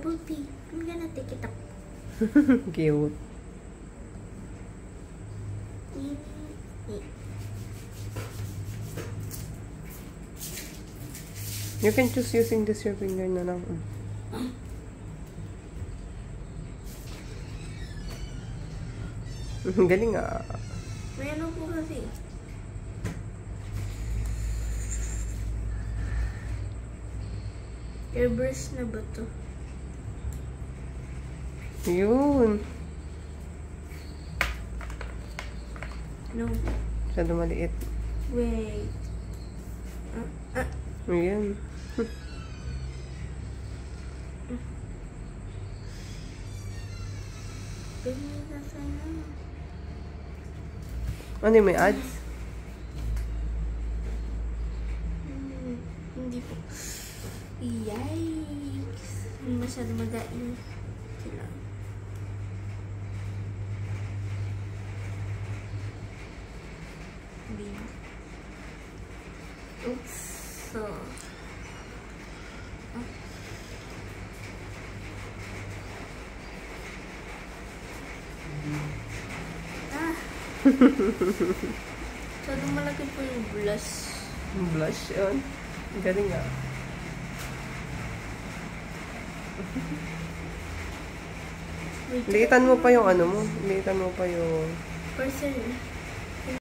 Double P. I'm gonna take it up. Cute. You can choose using this your finger na lang. Galing ah. May ano po kasi. Airbrush na ba to? Yun. No. Masyado maliit. Wait. Ayan. Ganyan na sana. Ano yung may ads? Hindi po. Yikes. Masyado magain sila. Oops. So. Masyado malaki po yung blush. Blush yun. Galing ah. Liitan mo pa yung ano mo. Liitan mo pa yung... Person.